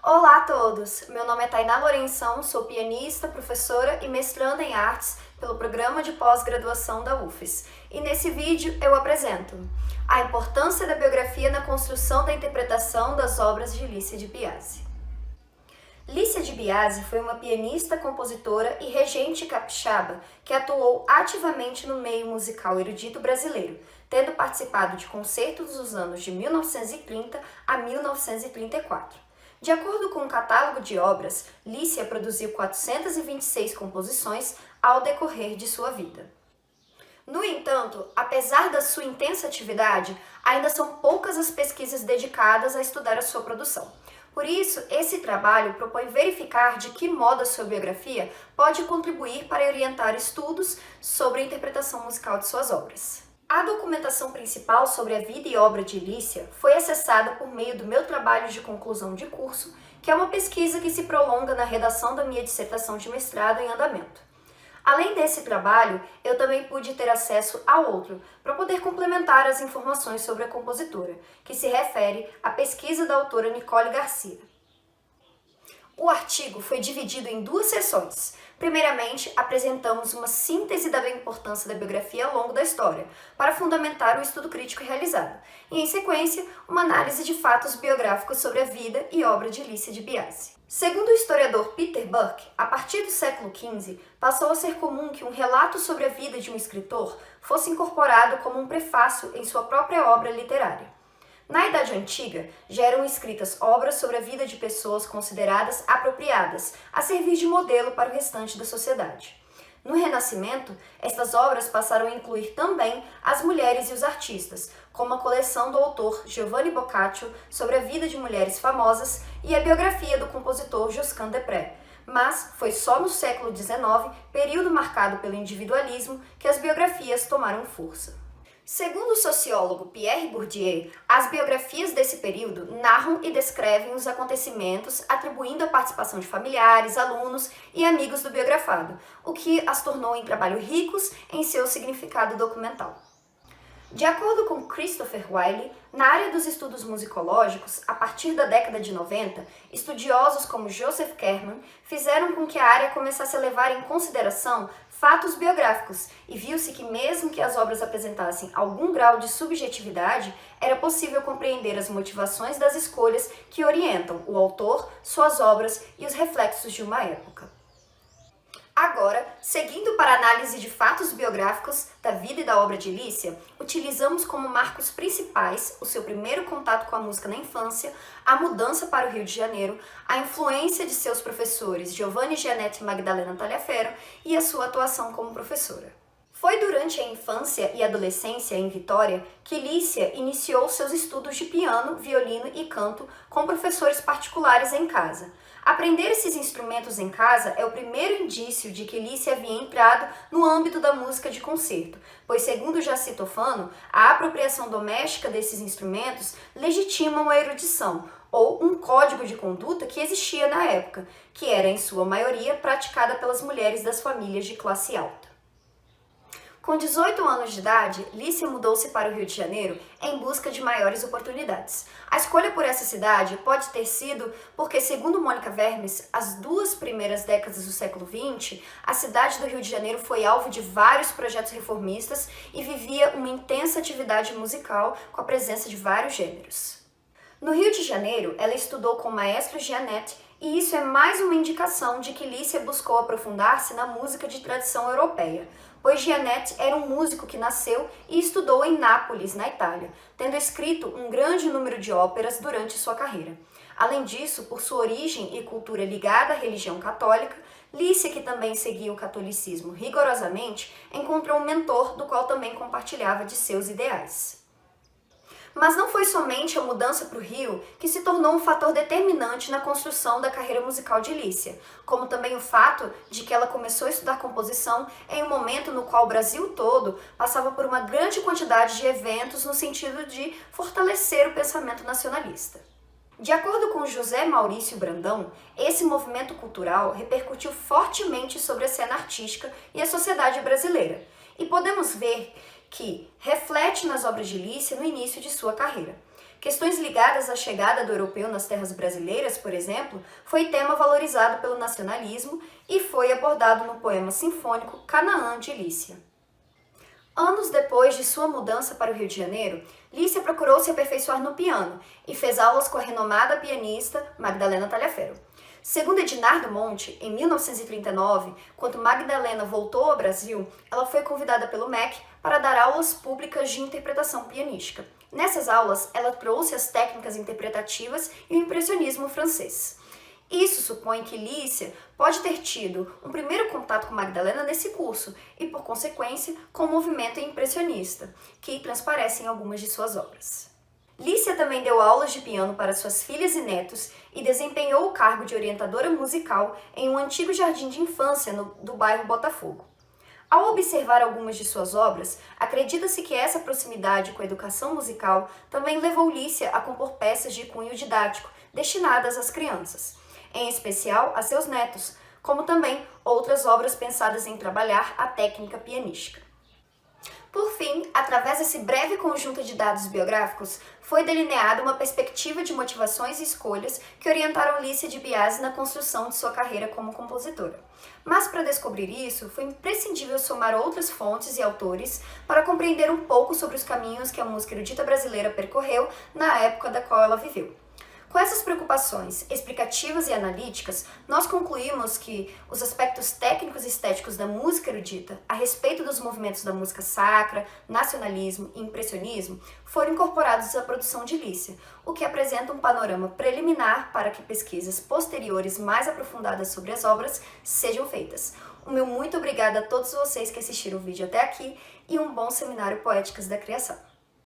Olá a todos! Meu nome é Tainá Lourenção, sou pianista, professora e mestranda em artes pelo programa de pós-graduação da UFES. E nesse vídeo eu apresento a importância da biografia na construção da interpretação das obras de Lícia de Biase. Lícia de Biase foi uma pianista, compositora e regente capixaba que atuou ativamente no meio musical erudito brasileiro, tendo participado de concertos dos anos de 1930 a 1934. De acordo com o catálogo de obras, Lícia produziu 426 composições ao decorrer de sua vida. No entanto, apesar da sua intensa atividade, ainda são poucas as pesquisas dedicadas a estudar a sua produção. Por isso, esse trabalho propõe verificar de que modo a sua biografia pode contribuir para orientar estudos sobre a interpretação musical de suas obras. A documentação principal sobre a vida e obra de Lícia foi acessada por meio do meu trabalho de conclusão de curso, que é uma pesquisa que se prolonga na redação da minha dissertação de mestrado em andamento. Além desse trabalho, eu também pude ter acesso a outro, para poder complementar as informações sobre a compositora, que se refere à pesquisa da autora Nicole Garcia. O artigo foi dividido em duas seções. Primeiramente, apresentamos uma síntese da importância da biografia ao longo da história, para fundamentar o estudo crítico realizado, e, em sequência, uma análise de fatos biográficos sobre a vida e obra de Lícia de Biase. Segundo o historiador Peter Burke, a partir do século XV, passou a ser comum que um relato sobre a vida de um escritor fosse incorporado como um prefácio em sua própria obra literária. Na Idade Antiga, já eram escritas obras sobre a vida de pessoas consideradas apropriadas, a servir de modelo para o restante da sociedade. No Renascimento, estas obras passaram a incluir também as mulheres e os artistas, como a coleção do autor Giovanni Boccaccio sobre a vida de mulheres famosas e a biografia do compositor Josquin des Prez. Mas foi só no século XIX, período marcado pelo individualismo, que as biografias tomaram força. Segundo o sociólogo Pierre Bourdieu, as biografias desse período narram e descrevem os acontecimentos, atribuindo a participação de familiares, alunos e amigos do biografado, o que as tornou em trabalho ricos em seu significado documental. De acordo com Christopher Wiley, na área dos estudos musicológicos, a partir da década de 90, estudiosos como Joseph Kerman fizeram com que a área começasse a levar em consideração fatos biográficos e viu-se que mesmo que as obras apresentassem algum grau de subjetividade, era possível compreender as motivações das escolhas que orientam o autor, suas obras e os reflexos de uma época. Agora, seguindo para a análise de fatos biográficos da vida e da obra de Lícia, utilizamos como marcos principais o seu primeiro contato com a música na infância, a mudança para o Rio de Janeiro, a influência de seus professores Giovanni Gianetti e Magdalena Taliaferro e a sua atuação como professora. Foi durante a infância e adolescência em Vitória que Lícia iniciou seus estudos de piano, violino e canto com professores particulares em casa. Aprender esses instrumentos em casa é o primeiro indício de que Lícia havia entrado no âmbito da música de concerto, pois, segundo Jaci Tofano, a apropriação doméstica desses instrumentos legitimam a erudição, ou um código de conduta que existia na época, que era, em sua maioria, praticada pelas mulheres das famílias de classe alta. Com 18 anos de idade, Lícia mudou-se para o Rio de Janeiro em busca de maiores oportunidades. A escolha por essa cidade pode ter sido porque, segundo Mônica Vermes, as duas primeiras décadas do século XX, a cidade do Rio de Janeiro foi alvo de vários projetos reformistas e vivia uma intensa atividade musical com a presença de vários gêneros. No Rio de Janeiro, ela estudou com o maestro Gianetti, e isso é mais uma indicação de que Lícia buscou aprofundar-se na música de tradição europeia, pois Gianetti era um músico que nasceu e estudou em Nápoles, na Itália, tendo escrito um grande número de óperas durante sua carreira. Além disso, por sua origem e cultura ligada à religião católica, Lícia, que também seguia o catolicismo rigorosamente, encontrou um mentor do qual também compartilhava de seus ideais. Mas não foi somente a mudança para o Rio que se tornou um fator determinante na construção da carreira musical de Lícia, como também o fato de que ela começou a estudar composição em um momento no qual o Brasil todo passava por uma grande quantidade de eventos no sentido de fortalecer o pensamento nacionalista. De acordo com José Maurício Brandão, esse movimento cultural repercutiu fortemente sobre a cena artística e a sociedade brasileira, e podemos ver que reflete nas obras de Lícia no início de sua carreira. Questões ligadas à chegada do europeu nas terras brasileiras, por exemplo, foi tema valorizado pelo nacionalismo e foi abordado no poema sinfônico Canaã de Lícia. Anos depois de sua mudança para o Rio de Janeiro, Lícia procurou se aperfeiçoar no piano e fez aulas com a renomada pianista Magdalena Tagliaferro. Segundo Ednardo Monte, em 1939, quando Magdalena voltou ao Brasil, ela foi convidada pelo MEC para dar aulas públicas de interpretação pianística. Nessas aulas, ela trouxe as técnicas interpretativas e o impressionismo francês. Isso supõe que Lícia pode ter tido um primeiro contato com Magdalena nesse curso e, por consequência, com o movimento impressionista, que transparece em algumas de suas obras. Lícia também deu aulas de piano para suas filhas e netos e desempenhou o cargo de orientadora musical em um antigo jardim de infância do bairro Botafogo. Ao observar algumas de suas obras, acredita-se que essa proximidade com a educação musical também levou Lícia a compor peças de cunho didático destinadas às crianças, em especial a seus netos, como também outras obras pensadas em trabalhar a técnica pianística. Por fim, através desse breve conjunto de dados biográficos, foi delineada uma perspectiva de motivações e escolhas que orientaram Lícia de Biasi na construção de sua carreira como compositora. Mas para descobrir isso, foi imprescindível somar outras fontes e autores para compreender um pouco sobre os caminhos que a música erudita brasileira percorreu na época da qual ela viveu. Com essas preocupações explicativas e analíticas, nós concluímos que os aspectos técnicos e estéticos da música erudita a respeito dos movimentos da música sacra, nacionalismo e impressionismo foram incorporados à produção de Lícia, o que apresenta um panorama preliminar para que pesquisas posteriores mais aprofundadas sobre as obras sejam feitas. O meu muito obrigada a todos vocês que assistiram o vídeo até aqui e um bom seminário Poéticas da Criação.